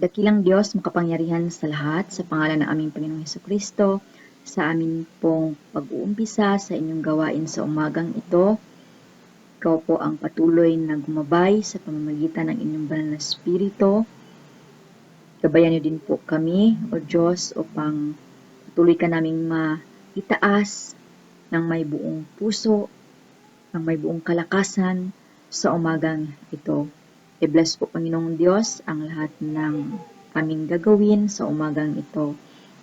Dakilang Diyos, makapangyarihan sa lahat, sa pangalan ng aming Panginoong Hesukristo, sa amin pong pag-uumpisa sa inyong gawain sa umagang ito. Ikaw po ang patuloy na gumabay sa pamamagitan ng inyong banal na Espiritu. Gabayan niyo din po kami, O Diyos, upang patuloy ka naming maitaas ng may buong puso, ng may buong kalakasan sa umagang ito. I-bless po, Panginoong Diyos, ang lahat ng aming gagawin sa umagang ito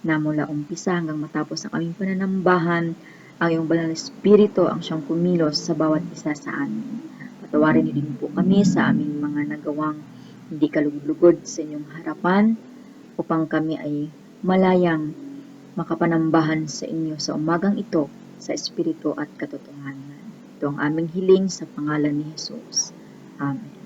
na mula umpisa hanggang matapos ang aming pananambahan, ang iyong banal na Espiritu ang siyang kumilos sa bawat isa sa amin. Patawarin niyo din po kami sa aming mga nagawang hindi kalugod-lugod sa inyong harapan upang kami ay malayang makapanambahan sa inyo sa umagang ito sa Espiritu at katotohanan. Ito ang aming hiling sa pangalan ni Jesus. Amen.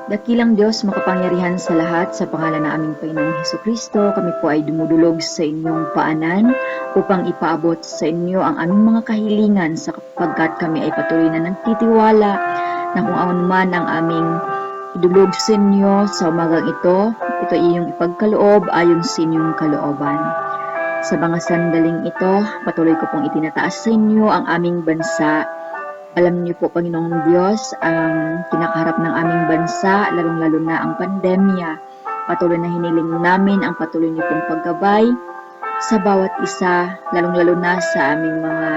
Dakilang Diyos, makapangyarihan sa lahat, sa pangalan ng aming Panginoong Hesukristo, kami po ay dumudulog sa inyong paanan upang ipaabot sa inyo ang aming mga kahilingan sapagkat kami ay patuloy na nagtitiwala na kung ano man ang aming idulog sa inyo sa umagang ito ay iyong ipagkaloob ayon sa inyong kalooban. Sa mga sandaling ito, patuloy ko pong itinataas sa inyo ang aming bansa. Alam niyo po, Panginoong Diyos, ang kinakaharap ng aming bansa, lalong-lalo na ang pandemya. Patuloy na hiniling namin ang patuloy niyo pong paggabay sa bawat isa, lalong-lalo na sa aming mga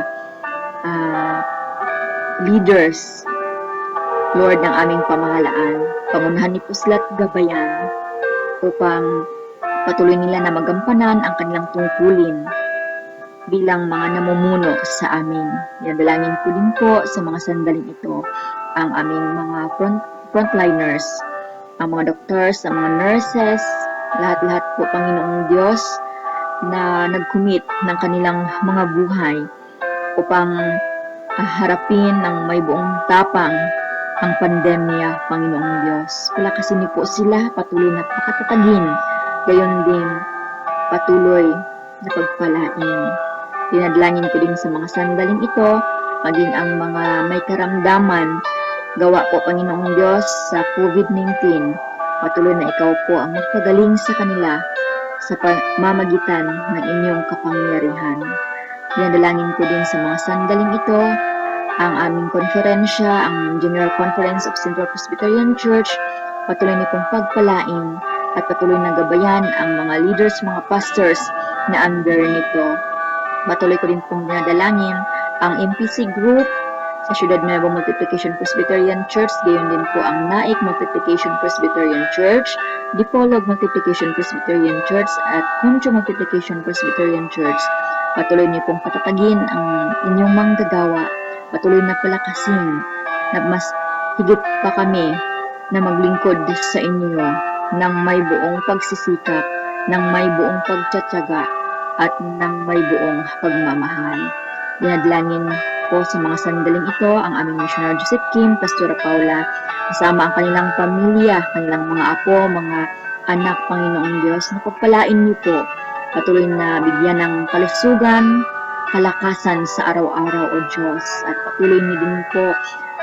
leaders, Lord, ng aming pamahalaan. Pangunahan niyo po sila't gabayan upang patuloy nila na magampanan ang kanilang tungkulin bilang mga namumuno sa amin. Dalangin ko din po sa mga sandaling ito ang aming mga frontliners, ang mga doctors, ang mga nurses, lahat-lahat po, Panginoong Diyos, na nag-commit ng kanilang mga buhay upang harapin ng may buong tapang ang pandemya, Panginoong Diyos. Palakasin niyo po sila, patuloy na pakatatagin, gayon din patuloy na pagpalain. Dinadalangin ko din sa mga sandaling ito, maging ang mga may karamdaman, gawa po Panginoong Diyos sa COVID-19, patuloy na ikaw po ang magpagaling sa kanila sa pamamagitan ng inyong kapangyarihan. Dinadalangin ko din sa mga sandaling ito, ang aming konferensya, ang General Conference of Central Presbyterian Church, patuloy niyo pong pagpalain at patuloy na gabayan ang mga leaders, mga pastors na under nito. Patuloy ko din pong dinadalangin ang MPC Group sa Ciudad Nueva Multiplication Presbyterian Church, gayon din po ang Naik Multiplication Presbyterian Church, Dipolog Multiplication Presbyterian Church at Concho Multiplication Presbyterian Church. Patuloy niyo pong patatagin ang inyong manggagawa, patuloy na palakasin na mas higit pa kami na maglingkod sa inyo ng may buong pagsisikap, ng may buong pagtsatsaga at ng may buong pagmamahal. Dinadalangin po sa mga sandaling ito ang aming missionary Joseph Kim, Pastora Paula, kasama ang kanilang pamilya, kanilang mga apo, mga anak, Panginoong Diyos, na pagpalain niyo po, patuloy na bigyan ng kalusugan, kalakasan sa araw-araw, O Diyos, at patuloy niyo din po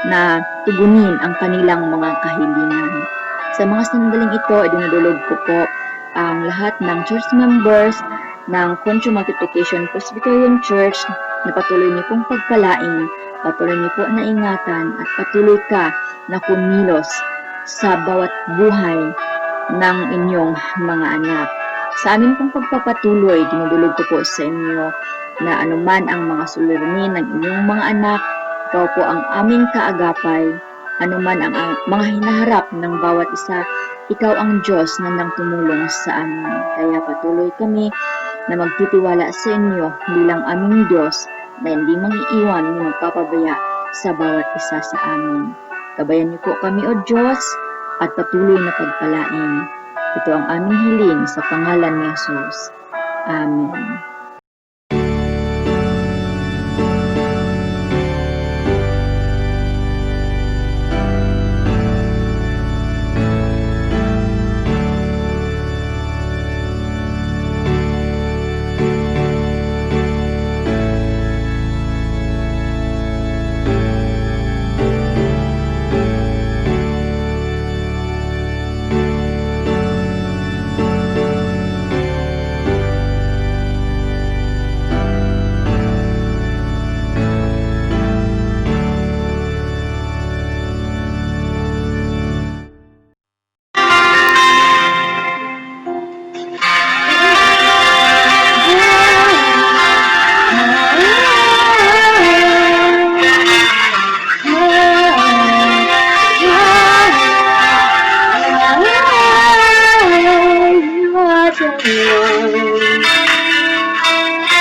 na tugunin ang kanilang mga kahilingan. Sa mga sandaling ito, idinudulog ko po ang lahat ng church members ng Concho Multiplication Presbyterian Church na patuloy niyo pong pagpalain, patuloy niyo po na ingatan, at patuloy ka na kumilos sa bawat buhay ng inyong mga anak. Sa amin pong pagpapatuloy, dinudulog ko po sa inyo na anuman ang mga suliranin ng inyong mga anak, ikaw po ang aming kaagapay, anuman ang mga hinaharap ng bawat isa, ikaw ang Diyos na nang tumulong sa amin. Kaya patuloy kami na magtitiwala sa inyo bilang aming Diyos na hindi mangiiwan ni magpapabaya sa bawat isa sa amin. Gabayan niyo po kami, O Diyos, at patuloy na pagpalain. Ito ang aming hiling sa pangalan ni Jesus. Amen.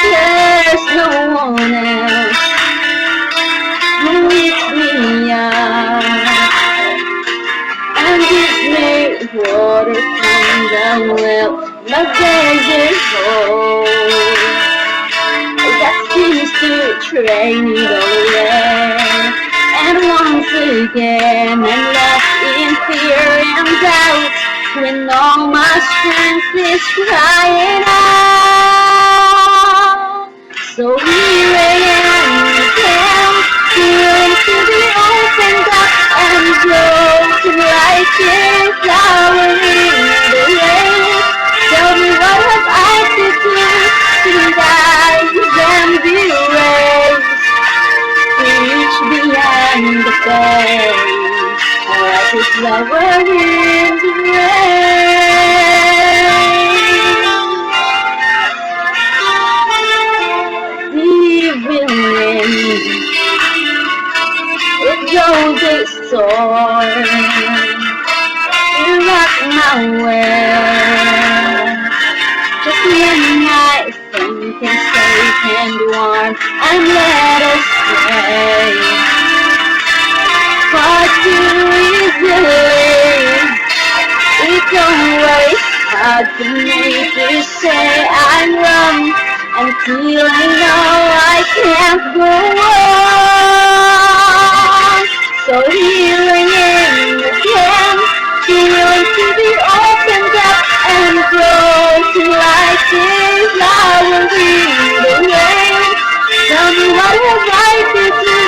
There's no one else who lifts me up and gives me water from the well, my desert home. That seems to drain it all away, and once again I'm lost in fear and doubt when all my strength is crying out. So here I am again, peering through the open gap and floating like a flower in the rain. Tell me what have I to do to rise and be raised, to reach beyond the faith, like a flower in the rain. It goes a storm, you rock my world. Just when I think I'm safe and warm, I'm led astray. Far too easily, it don't worry hard to make me say I'm wrong until I know I can't go on. So here I am again, feeling to be opened up and grow till I see flowers in the rain. Tell me what have I to do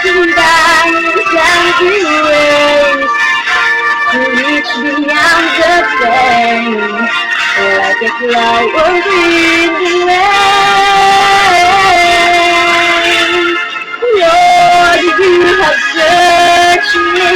to die and grace to reach beyond the pain, like a flower in the rain. Lord, you have searched me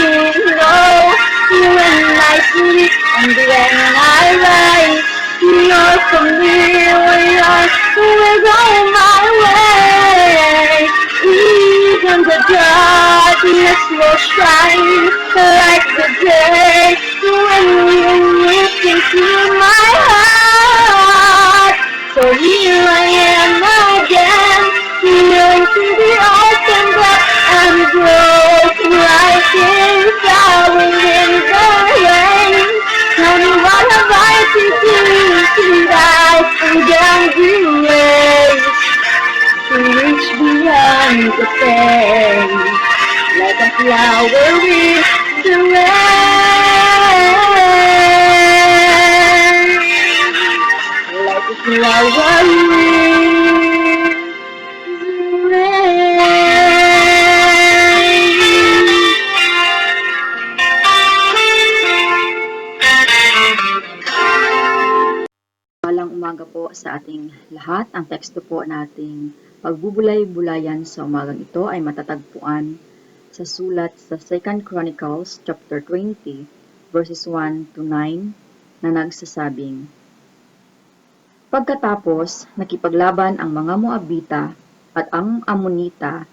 low when I sleep and when I rise. You're familiar with all my ways. Even the darkness will shine like the day when you look into my heart. So here I am again, feeling to be opened up and broke like a flower in the rain. Tell me what have I to do to die down the ways to reach beyond the pain, like a flower in the rain, like a flower in the rain. Walang umaga po sa ating lahat. Ang teksto po nating pagbubulay-bulayan sa umagang ito ay matatagpuan sa sulat sa 2 Chronicles chapter 20 verses 1 to 9 na nagsasabing, pagkatapos nakipaglaban ang mga Moabita at ang Amonita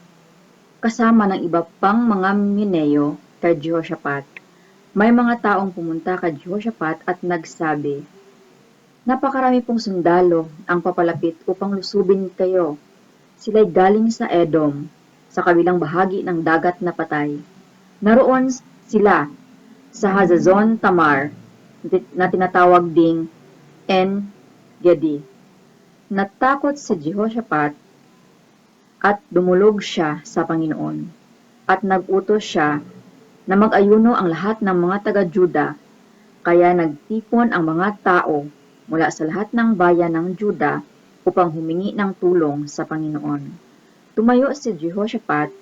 kasama ng iba pang mga Mineo kay Jehoshaphat. May mga taong pumunta kay Jehoshaphat at nagsabi, napakarami pong sundalo ang papalapit upang lusubin kayo. Sila'y galing sa Edom, sa kabilang bahagi ng dagat na patay. Naroon sila sa Hazazon Tamar, na tinatawag ding En-Gedi. Natakot si Jehoshaphat at dumulog siya sa Panginoon. At nag-utos siya na mag-ayuno ang lahat ng mga taga-Juda, kaya nagtipon ang mga tao mula sa lahat ng bayan ng Juda upang humingi ng tulong sa Panginoon. Tumayo si Jehoshaphat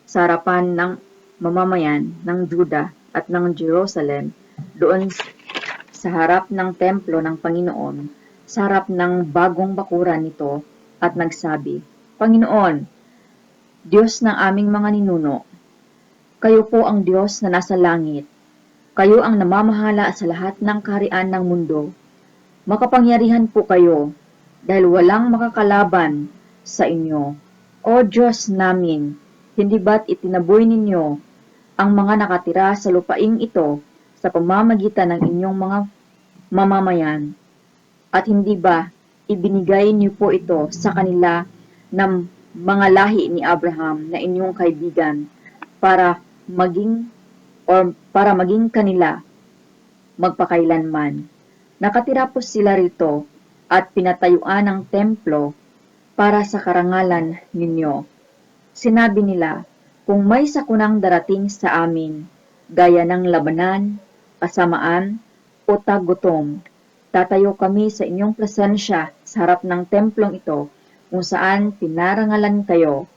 sa harapan ng mamamayan ng Juda at ng Jerusalem doon sa harap ng templo ng Panginoon, sa harap ng bagong bakuran nito at nagsabi, Panginoon, Diyos ng aming mga ninuno, kayo po ang Diyos na nasa langit. Kayo ang namamahala sa lahat ng kaharian ng mundo. Makapangyarihan po kayo dahil walang makakalaban sa inyo. O Diyos namin, hindi ba't itinaboy ninyo ang mga nakatira sa lupaing ito sa pamamagitan ng inyong mga mamamayan? At hindi ba ibinigay niyo po ito sa kanila ng mga lahi ni Abraham na inyong kaibigan para maging kanila magpakailanman? Nakatira po sila rito at pinatayuan ng templo para sa karangalan ninyo. Sinabi nila, kung may sakunang darating sa amin, gaya ng labanan, kasamaan, o tagutom, tatayo kami sa inyong presensya sa harap ng templong ito kung saan pinarangalan kayo.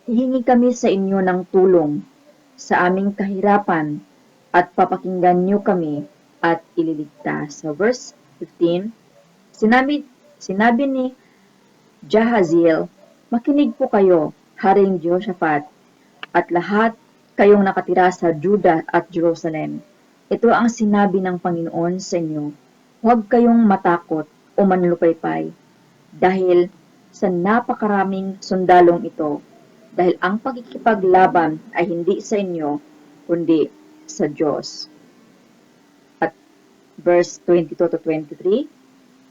Hihingi kami sa inyo ng tulong sa aming kahirapan at papakinggan niyo kami at ililigtas. So verse 15, sinabi ni Jahaziel, makinig po kayo, Haring Jehoshaphat, at lahat kayong nakatira sa Juda at Jerusalem. Ito ang sinabi ng Panginoon sa inyo, huwag kayong matakot o manlupaypay, dahil sa napakaraming sundalong ito, dahil ang pagkikipaglaban ay hindi sa inyo, kundi sa Diyos. Verse 22 to 23,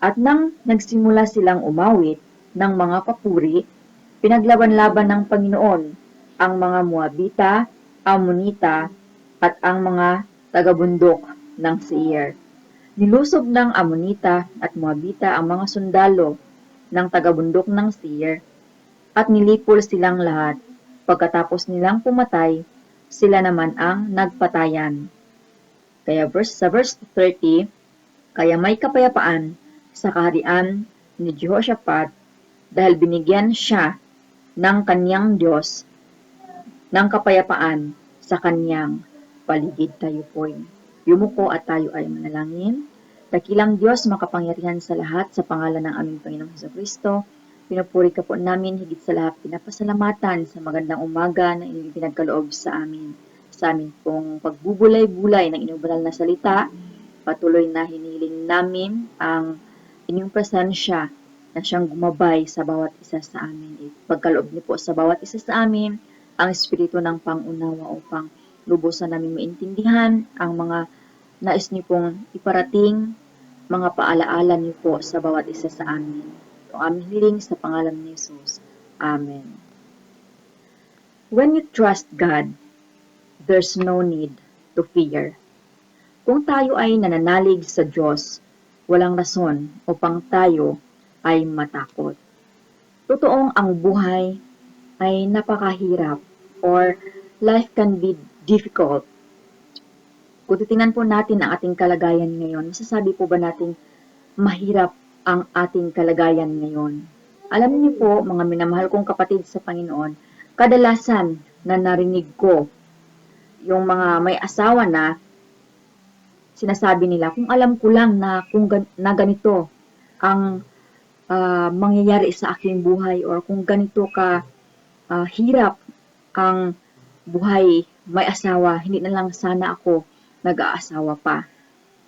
at nang nagsimula silang umawit ng mga papuri, pinaglaban-laban ng Panginoon ang mga Moabita, Amonita, at ang mga tagabundok ng Seir. Nilusob ng Amonita at Moabita ang mga sundalo ng taga-bundok ng Seir at nilipol silang lahat. Pagkatapos nilang pumatay, sila naman ang nagpatayan. Kaya sa verse 30, kaya may kapayapaan sa kaharian ni Jehoshaphat dahil binigyan siya ng kanyang Diyos ng kapayapaan sa kanyang paligid. Tayo po'y yumuko at tayo ay manalangin. Dakilang Diyos, makapangyarihan sa lahat, sa pangalan ng aming Panginoong Hesukristo, pinupuri ka po namin, higit sa lahat, pinapasalamatan sa magandang umaga na inyong pinagkaloob sa amin. Sa amin pong pagbubulay-bulay ng inyong banal na salita, patuloy na hiniling namin ang inyong presensya na siyang gumabay sa bawat isa sa amin. Pagkaloob niyo po sa bawat isa sa amin, ang espiritu ng pangunawa upang lubusan namin maintindihan ang mga nais niyo pong iparating, mga paalaala niyo po sa bawat isa sa amin. Ito ang aming hiling sa pangalan ni Jesus. Amen. When you trust God, there's no need to fear. Kung tayo ay nananalig sa Diyos, walang rason upang tayo ay matakot. Totoong ang buhay ay napakahirap or life can be difficult. Kung titingnan po natin ang ating kalagayan ngayon, masasabi po ba natin mahirap ang ating kalagayan ngayon? Alam niyo po, mga minamahal kong kapatid sa Panginoon, kadalasan na narinig ko yung mga may asawa na sinasabi nila, kung alam ko lang na ganito ang mangyayari sa aking buhay or kung ganito ka hirap ang buhay may asawa, hindi na lang sana ako nag-aasawa pa.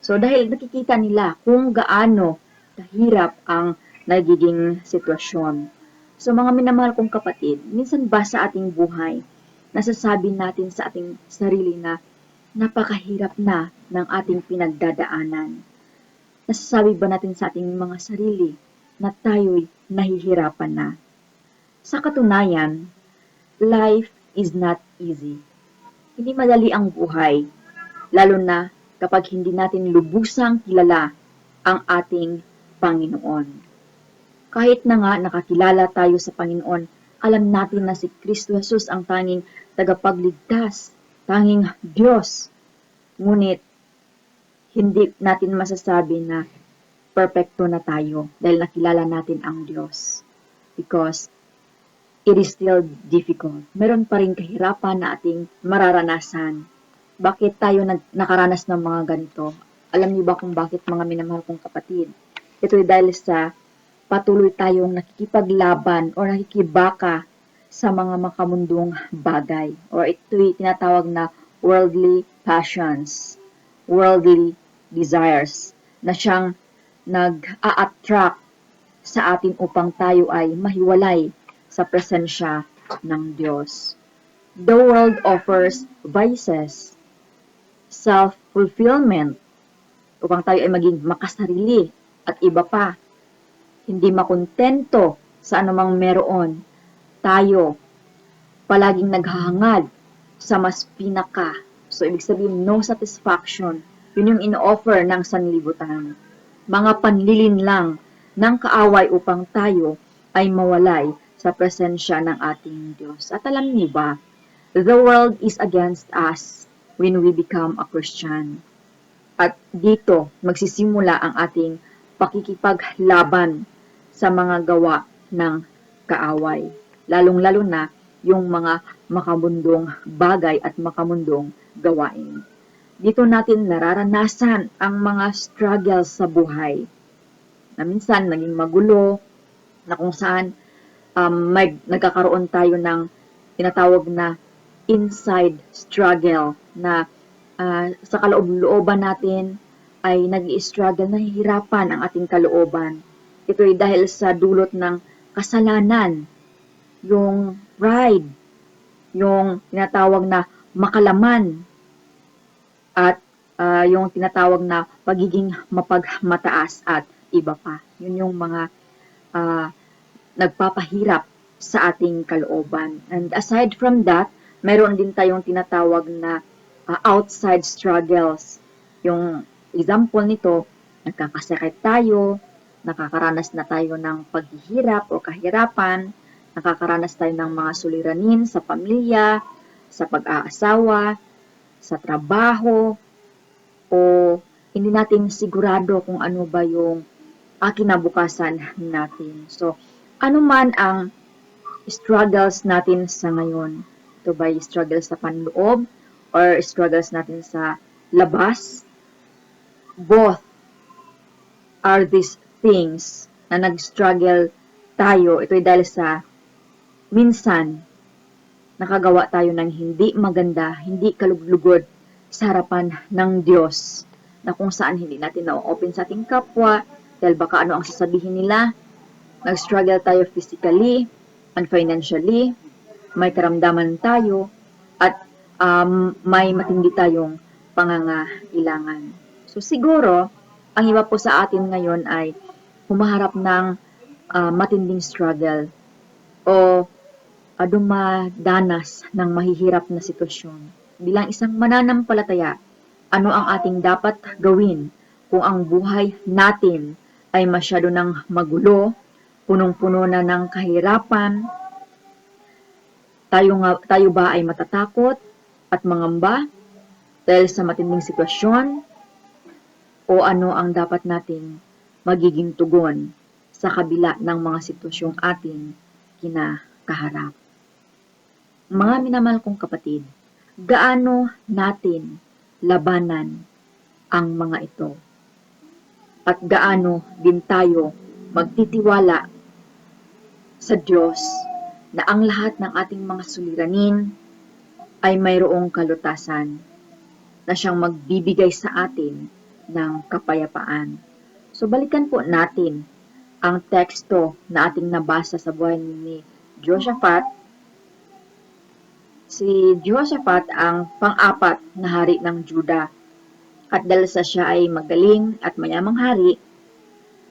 So dahil nakikita nila kung gaano kahirap ang nagiging sitwasyon. So mga minamahal kong kapatid, minsan ba sa ating buhay, nasasabi natin sa ating sarili na napakahirap na ng ating pinagdadaanan? Nasasabi ba natin sa ating mga sarili na tayo'y nahihirapan na? Sa katunayan, life is not easy. Hindi madali ang buhay, lalo na kapag hindi natin lubusang kilala ang ating Panginoon. Kahit na nga nakakilala tayo sa Panginoon, alam natin na si Kristo Jesus ang tanging tagapagligtas, tanging Diyos. Ngunit, hindi natin masasabi na perfecto na tayo dahil nakilala natin ang Diyos. Because it is still difficult. Meron pa rin kahirapan na ating mararanasan. Bakit tayo nakaranas ng mga ganito? Alam niyo ba kung bakit, mga minamahal kong kapatid? Ito ay dahil sa patuloy tayong nakikipaglaban o nakikibaka sa mga makamundong bagay. Or ito'y tinatawag na worldly passions, worldly desires, na siyang nag-a-attract sa atin upang tayo ay mahiwalay sa presensya ng Diyos. The world offers vices, self-fulfillment, upang tayo ay maging makasarili at iba pa. Hindi makontento sa anumang meron. Tayo, palaging naghahangad sa mas pinaka. So, ibig sabihin, no satisfaction. Yun yung ino-offer ng sanlibutan. Mga panlilin lang ng kaaway upang tayo ay mawalay sa presensya ng ating Diyos. At alam niyo ba, the world is against us when we become a Christian. At dito, magsisimula ang ating pakikipaglaban sa mga gawa ng kaaway. Lalong-lalo na yung mga makamundong bagay at makamundong gawain. Dito natin nararanasan ang mga struggles sa buhay na minsan naging magulo, na kung saan nagkakaroon tayo ng tinatawag na inside struggle na sa kaloob-looban natin ay nag-i-struggle, nahihirapan ang ating kalooban. Ito ay dahil sa dulot ng kasalanan, yung pride, yung tinatawag na makalaman, at yung tinatawag na pagiging mapagmataas at iba pa. Yun yung mga nagpapahirap sa ating kalooban. And aside from that, mayroon din tayong tinatawag na outside struggles. Yung example nito, nagkakasakit tayo, nakakaranas na tayo ng paghihirap o kahirapan, nakakaranas tayo ng mga suliranin sa pamilya, sa pag-aasawa, sa trabaho, o hindi natin sigurado kung ano ba yung kinabukasan natin. So, ano man ang struggles natin sa ngayon, ito ba yung struggles sa panloob or struggles natin sa labas, both are these things na nag-struggle tayo. Ito ay dahil sa minsan nakagawa tayo ng hindi maganda, hindi kaluglugod sa harapan ng Diyos, na kung saan hindi natin na-open sa ating kapwa dahil baka ano ang sasabihin nila. Nag-struggle tayo physically and financially, may karamdaman tayo, at may matindi tayong pangangailangan. So siguro, ang iba po sa atin ngayon ay humaharap ng matinding struggle o dumadanas ng mahihirap na sitwasyon. Bilang isang mananampalataya, ano ang ating dapat gawin kung ang buhay natin ay masyado ng magulo, punong-puno na ng kahirapan? Tayo ba ay matatakot at mangamba dahil sa matinding sitwasyon? O ano ang dapat nating magiging tugon sa kabila ng mga sitwasyong ating kinakaharap? Mga minamahal kong kapatid, gaano natin labanan ang mga ito? At gaano din tayo magtitiwala sa Diyos na ang lahat ng ating mga suliranin ay mayroong kalutasan na siyang magbibigay sa atin ng kapayapaan. So balikan po natin ang teksto na ating nabasa sa buhay ni Jehoshaphat. Si Jehoshaphat ang pang-apat na hari ng Juda. At dahil sa siya ay magaling at mayamang hari,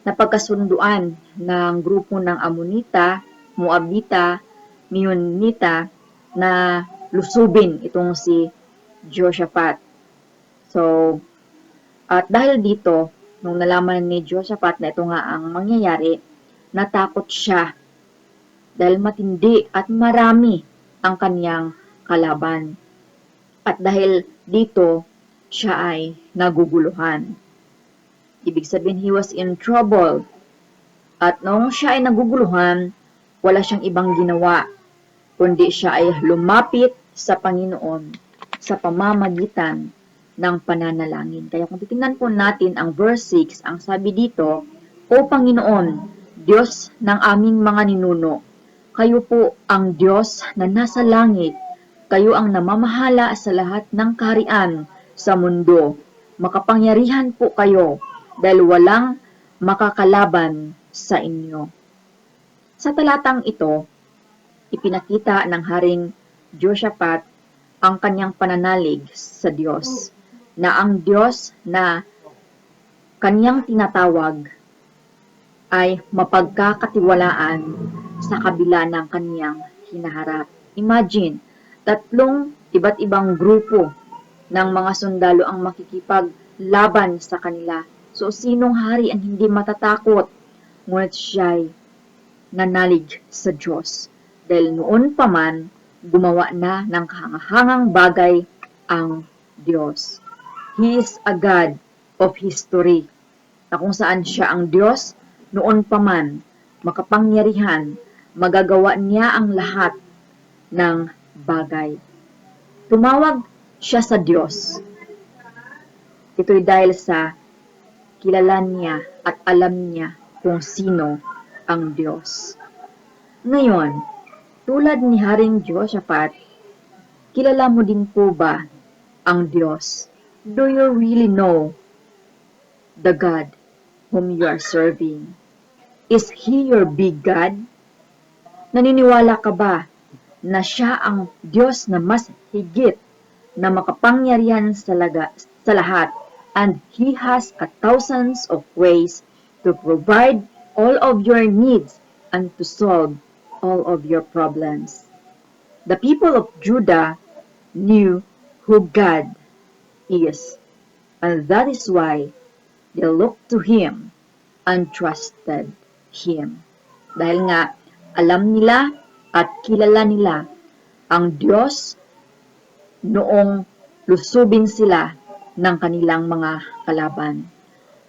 napagkasunduan ng grupo ng Amonita, Moabita, Meunita na lusubin itong si Jehoshaphat. So, at dahil dito, nung nalaman ni Jehoshaphat na ito nga ang mangyayari, natakot siya dahil matindi at marami ang kanyang kalaban. At dahil dito, siya ay naguguluhan. Ibig sabihin, he was in trouble. At nung siya ay naguguluhan, wala siyang ibang ginawa, kundi siya ay lumapit sa Panginoon sa pamamagitan ng pananalangin. Kaya kung titingnan po natin ang verse 6, ang sabi dito, O Panginoon, Diyos ng aming mga ninuno, kayo po ang Diyos na nasa langit, kayo ang namamahala sa lahat ng kaharian sa mundo. Makapangyarihan po kayo dahil walang makakalaban sa inyo. Sa talatang ito, ipinakita ng Haring Jehoshaphat ang kanyang pananalig sa Diyos, na ang Diyos na kanyang tinatawag ay mapagkakatiwalaan sa kabila ng kanyang hinaharap. Imagine, 3 iba't ibang grupo ng mga sundalo ang makikipaglaban sa kanila. So, sinong hari ang hindi matatakot? Ngunit siya'y nanalig sa Diyos. Dahil noon pa man, gumawa na ng kahangahangang bagay ang Diyos. He is a God of history, na kung saan siya ang Diyos, noon pa man, makapangyarihan, magagawa niya ang lahat ng bagay. Tumawag siya sa Diyos. Ito'y dahil sa kilala niya at alam niya kung sino ang Diyos. Ngayon, tulad ni Haring Jehoshaphat, kilala mo din po ba ang Diyos? Do you really know the God whom you are serving? Is He your big God? Naniniwala ka ba na siya ang Diyos na mas higit na makapangyarihan sa lahat, and He has thousands of ways to provide all of your needs and to solve all of your problems? The people of Judah knew who God is, and that is why They looked to Him and trusted Him. Dahil nga, alam nila at kilala nila ang Diyos noong lusubin sila ng kanilang mga kalaban.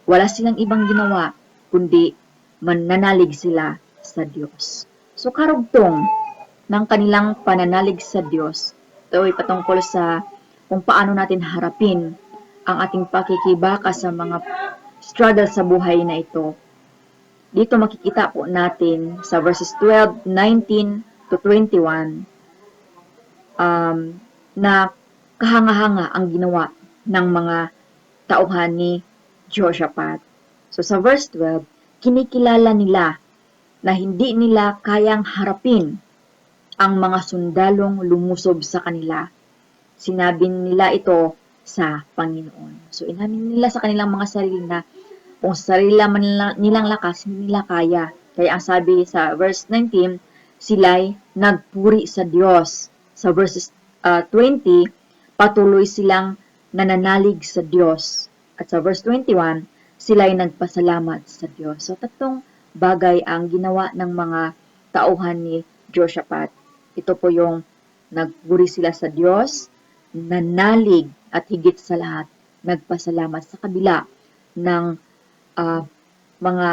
Wala silang ibang ginawa, kundi mananalig sila sa Diyos. So karugtong ng kanilang pananalig sa Diyos, ito ay patungkol sa kung paano natin harapin ang ating pakikibaka sa mga struggle sa buhay na ito. Dito makikita po natin sa verses 12, 19 to 21 na kahanga-hanga ang ginawa ng mga tauhan ni Jehoshaphat. So sa verse 12, kinikilala nila na hindi nila kayang harapin ang mga sundalong lumusob sa kanila. Sinabi nila ito sa Panginoon. So inamin nila sa kanilang mga sarili na kung sa sarili nilang lakas, hindi nila kaya. Kaya ang sabi sa verse 19, sila'y nagpuri sa Diyos. Sa verses 20, patuloy silang nananalig sa Diyos. At sa verse 21, sila'y nagpasalamat sa Diyos. So tatlong bagay ang ginawa ng mga tauhan ni Jehoshaphat. Ito po yung nagpuri sila sa Diyos, nanalig at higit sa lahat, nagpasalamat sa kabila ng mga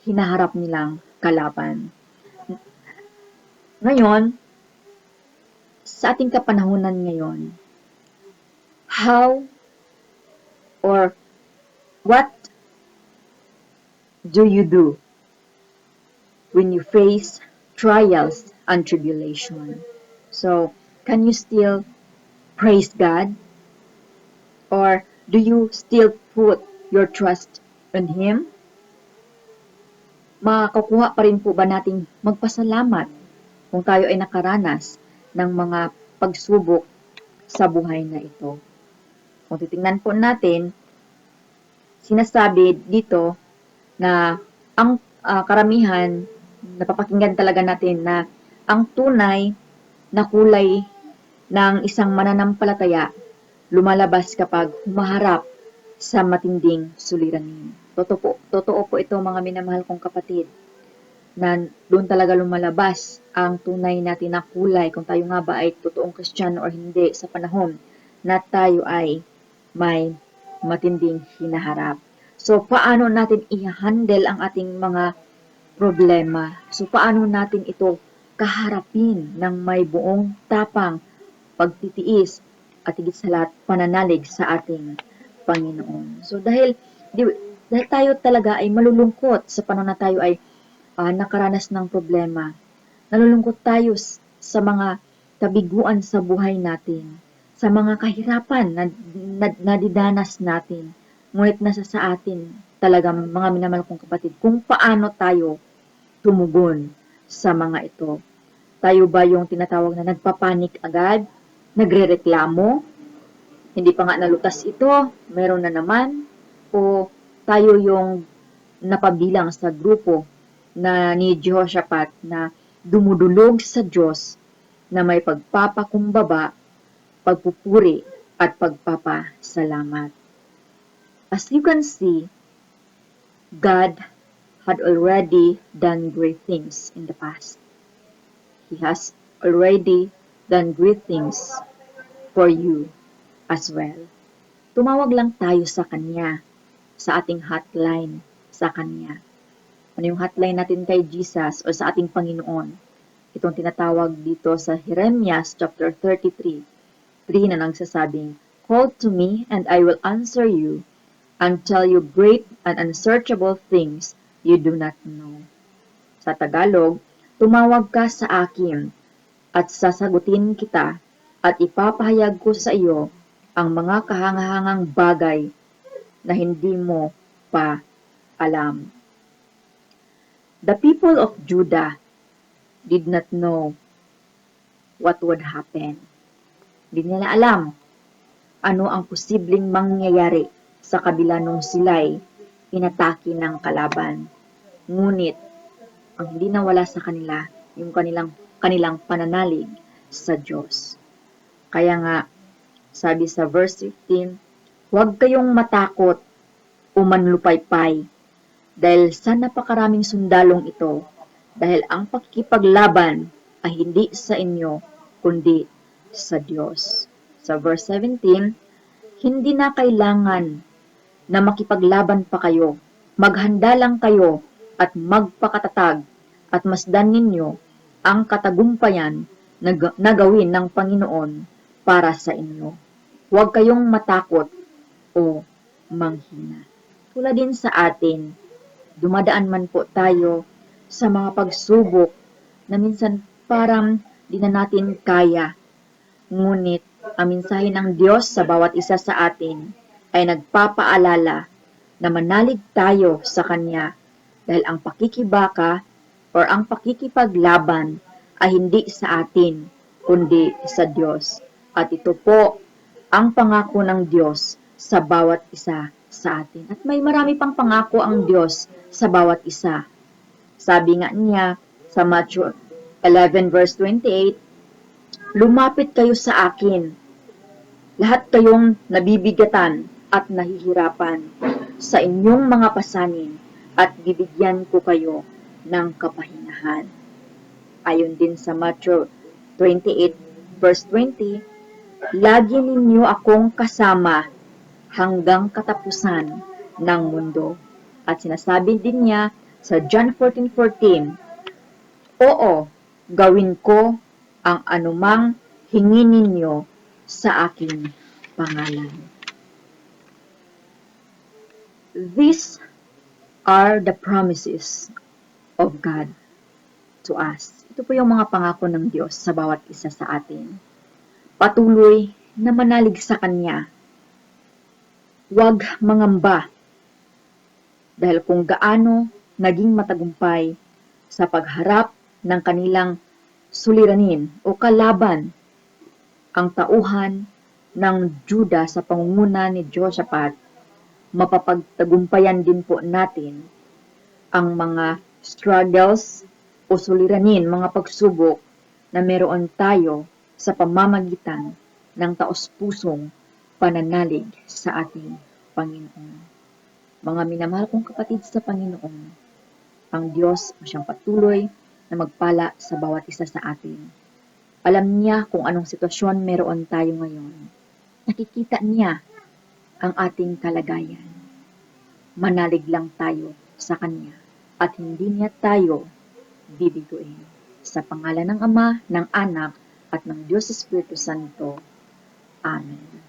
hinaharap nilang kalaban. Ngayon, sa ating kapanahunan ngayon, how or what do you do when you face trials and tribulation? So, can you still praise God? Or do you still put your trust in Him? Makakuha pa rin po ba nating magpasalamat kung tayo ay nakaranas ng mga pagsubok sa buhay na ito? Kung titingnan po natin, sinasabi dito na ang karamihan, napapakinggan talaga natin na ang tunay na kulay ng isang mananampalataya lumalabas kapag humaharap sa matinding suliranin. Totoo po ito mga minamahal kong kapatid, na doon talaga lumalabas ang tunay natin na kulay kung tayo nga ba ay totoong Kristiyano o hindi sa panahon na tayo ay may matinding hinaharap. So, paano natin i-handle ang ating mga problema? So, paano natin ito kaharapin ng may buong tapang, pagtitiis, at higit sa lahat, pananalig sa ating Panginoon. So, dahil tayo talaga ay malulungkot sa panahon na tayo ay nakaranas ng problema. Nalulungkot tayo sa mga kabiguan sa buhay natin, sa mga kahirapan na didanas natin. Ngunit nasa sa atin talaga, mga minamahal kong kapatid, kung paano tayo tumugon sa mga ito. Tayo ba yung tinatawag na nagpapanik agad, nagrereklamo, hindi pa nga nalutas ito, meron na naman, o tayo yung napabilang sa grupo na ni Jehoshaphat na dumudulog sa Diyos na may pagpapakumbaba, pagpupuri at pagpapasalamat. As you can see, God had already done great things in the past. He has already done great things for you as well. Tumawag lang tayo sa Kanya, sa ating hotline sa Kanya. Ano yung hotline natin kay Jesus o sa ating Panginoon? Itong tinatawag dito sa Jeremias chapter 33:3 na nagsasabing, call to me and I will answer you and tell you great and unsearchable things you do not know. Sa Tagalog, tumawag ka sa akin at sasagutin kita at ipapahayag ko sa iyo ang mga kahangahangang bagay na hindi mo pa alam. The people of Judah did not know what would happen. Hindi nila alam ano ang posibleng mangyayari sa kabila nung sila'y inatake ng kalaban. Ngunit, ang hindi nawala sa kanila, yung kanilang pananalig sa Diyos. Kaya nga, sabi sa verse 15, huwag kayong matakot o manlupaypay dahil sa napakaraming sundalong ito, dahil ang pakikipaglaban ay hindi sa inyo, kundi sa Diyos. Sa verse 17, hindi na kailangan na makipaglaban pa kayo. Maghanda lang kayo at magpakatatag at masdan ninyo ang katagumpayan na gawin ng Panginoon para sa inyo. Huwag kayong matakot o manghina. Tulad din sa atin, dumadaan man po tayo sa mga pagsubok na minsan parang di na natin kaya. Ngunit ang mensahe ng Diyos sa bawat isa sa atin ay nagpapaalala na manalig tayo sa Kanya dahil ang pakikibaka o ang pakikipaglaban ay hindi sa atin, kundi sa Diyos. At ito po ang pangako ng Diyos sa bawat isa sa atin. At may marami pang pangako ang Diyos sa bawat isa. Sabi nga niya sa Matthew 11 verse 28, lumapit kayo sa akin, lahat kayong nabibigatan at nahihirapan sa inyong mga pasanin at bibigyan ko kayo ng kapahingahan. Ayon din sa Matthew 28 verse 20, lagi ninyo akong kasama hanggang katapusan ng mundo. At sinasabi din niya sa John 14:14, oo, gawin ko ang anumang hingin ninyo sa aking pangalan. These are the promises of God to us. Ito po yung mga pangako ng Diyos sa bawat isa sa atin. Patuloy na manalig sa Kanya. Huwag mangamba dahil kung gaano naging matagumpay sa pagharap ng kanilang suliranin o kalaban ang tauhan ng Juda sa pangunguna ni Jehoshaphat, mapapagtagumpayan din po natin ang mga struggles o suliranin, mga pagsubok na meron tayo sa pamamagitan ng taos-pusong pananalig sa ating Panginoon. Mga minamahal kong kapatid sa Panginoon, ang Diyos ay siyang patuloy na magpala sa bawat isa sa atin. Alam niya kung anong sitwasyon meron tayo ngayon. Nakikita niya ang ating kalagayan. Manalig lang tayo sa Kanya at hindi niya tayo bibiguin. Sa pangalan ng Ama, ng Anak, at ng Diyos Espiritu Santo. Amen.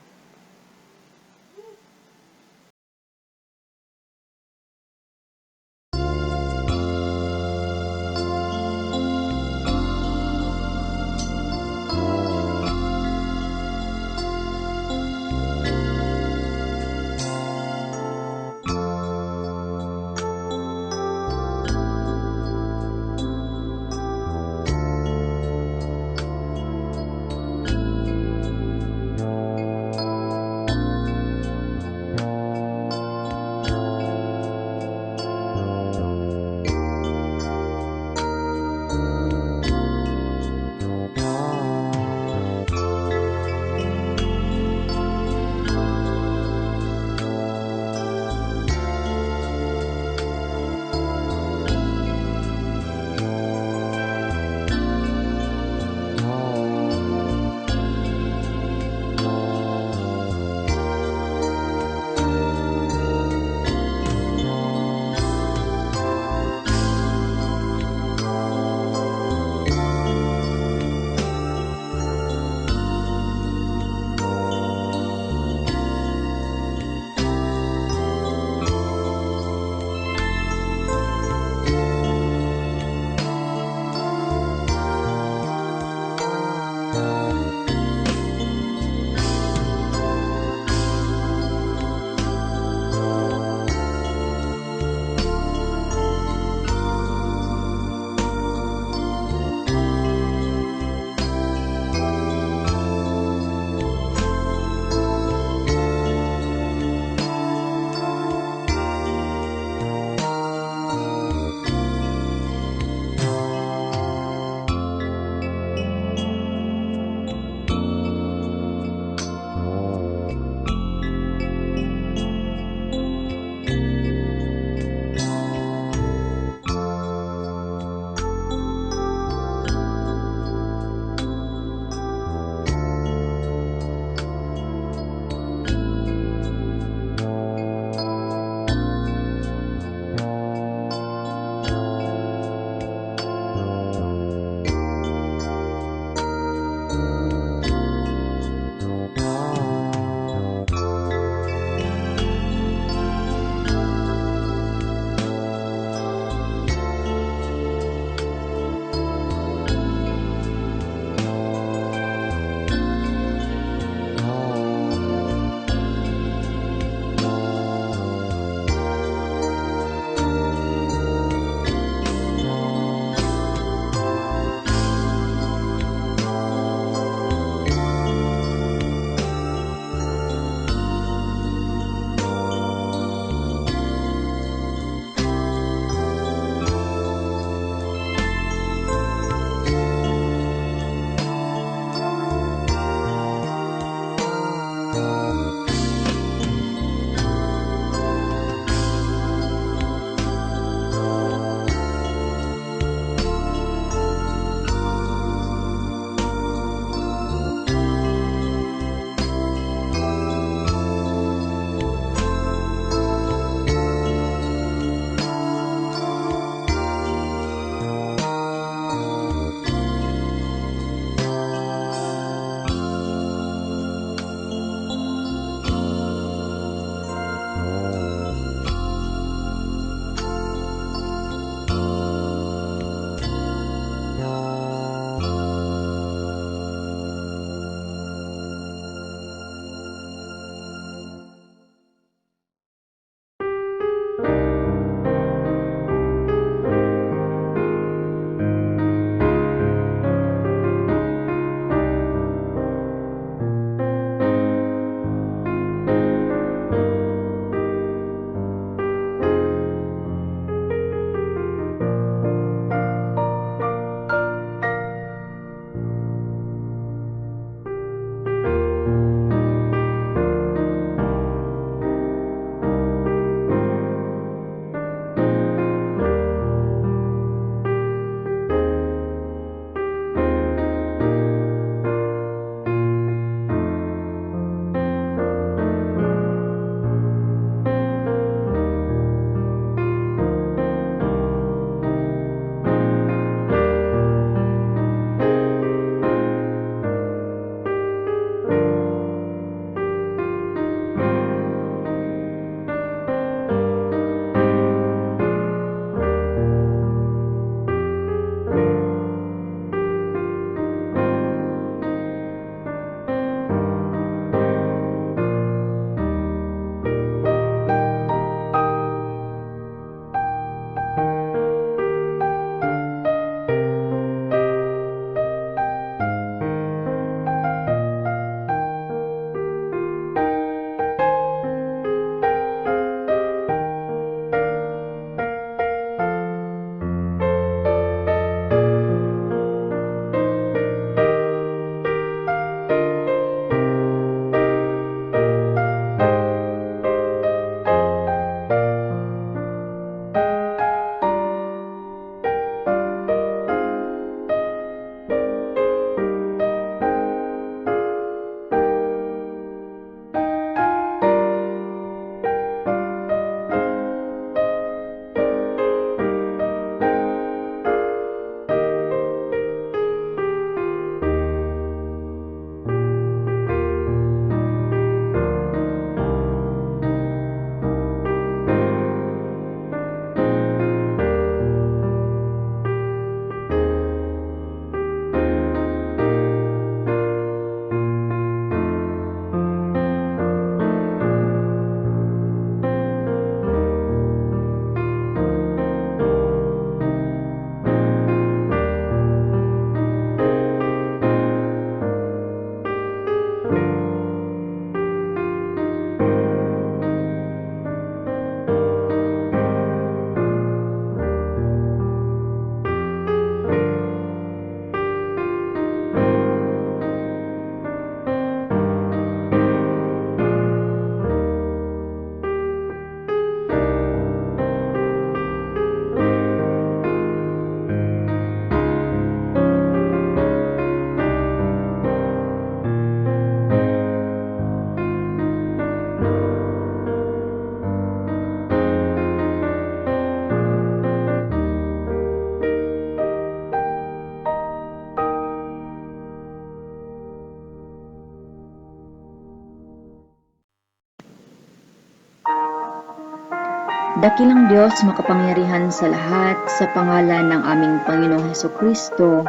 Dakilang Diyos, makapangyarihan sa lahat, sa pangalan ng aming Panginoong Hesukristo,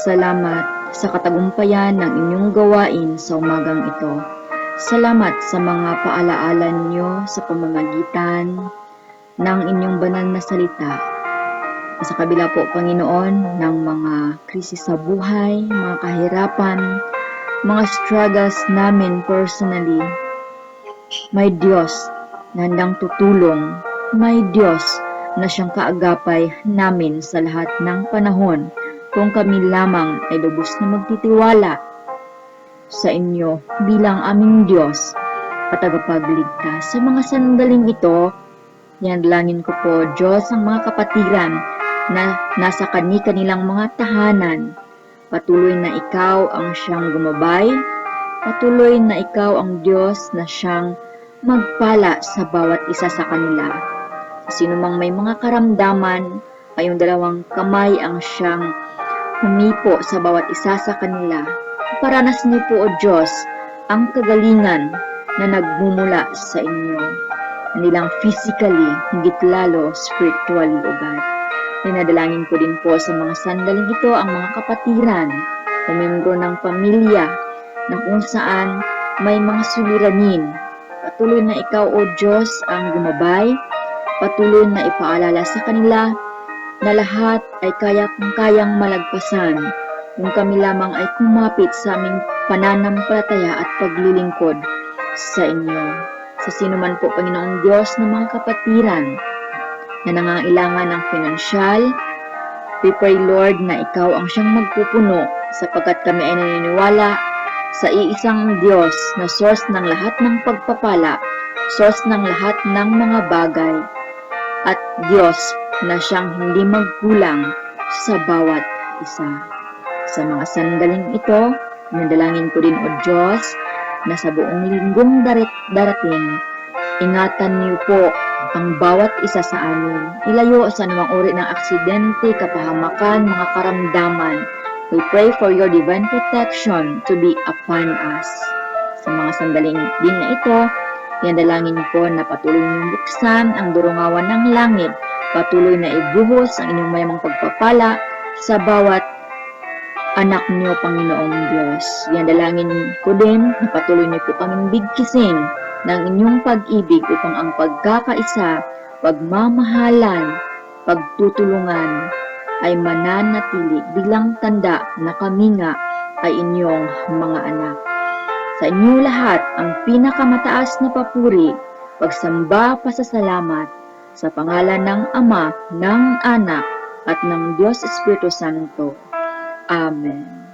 salamat sa katagumpayan ng inyong gawain sa umagang ito. Salamat sa mga paalaala niyo sa pamamagitan ng inyong banal na salita. Sa kabila po, Panginoon, ng mga krisis sa buhay, mga kahirapan, mga struggles namin personally, may Diyos na handang tutulong, may Diyos na siyang kaagapay namin sa lahat ng panahon kung kami lamang ay lubos na magtitiwala sa inyo bilang aming Diyos at tagapagligtas. Sa mga sandaling ito, yanalangin ko po, Diyos, ang mga kapatiran na nasa kani-kanilang mga tahanan. Patuloy na ikaw ang siyang gumabay, patuloy na ikaw ang Diyos na siyang magpala sa bawat isa sa kanila. Sino mang may mga karamdaman, kayong dalawang kamay ang siyang humipo sa bawat isa sa kanila. Paranas niyo po, O Diyos, ang kagalingan na nagmumula sa inyo. Nilang physically, higit lalo spiritually, O God. Dinadalangin ko din po sa mga sandaling ito ang mga kapatiran o membro ng pamilya na kung saan may mga suliranin. Patuloy na ikaw, O Diyos, ang gumabay. Patuloy na ipaalala sa kanila na lahat ay kayang malagpasan kung kami lamang ay kumapit sa aming pananampalataya at paglilingkod sa inyo. Sa sino man po, Panginoong Diyos, ng mga kapatiran na nangangailangan ng pinansyal, we pray, Lord, na ikaw ang siyang magpupuno sapagkat kami ay naniniwala sa iisang Diyos na source ng lahat ng pagpapala, source ng lahat ng mga bagay, at Diyos na siyang hindi magkulang sa bawat isa. Sa mga sandaling ito, nadalangin ko din, O Diyos, na sa buong linggong darating, ingatan niyo po ang bawat isa sa amin. Ilayo sa anumang uri ng aksidente, kapahamakan, mga karamdaman. We pray for your divine protection to be upon us. Sa mga sandaling din na ito, dalangin ko na patuloy niyong buksan ang durungawan ng langit, patuloy na ibuhos ang inyong mayamang pagpapala sa bawat anak niyo, Panginoong Diyos. Dalangin ko din na patuloy niyo po kaming bigkisin ng inyong pag-ibig upang ang pagkakaisa, pagmamahalan, pagtutulungan ay mananatili bilang tanda na kami nga ay inyong mga anak. Sa inyo lahat ang pinakamataas na papuri, pagsamba, pasasalamat sa pangalan ng Ama, ng Anak, at ng Diyos Espiritu Santo. Amen.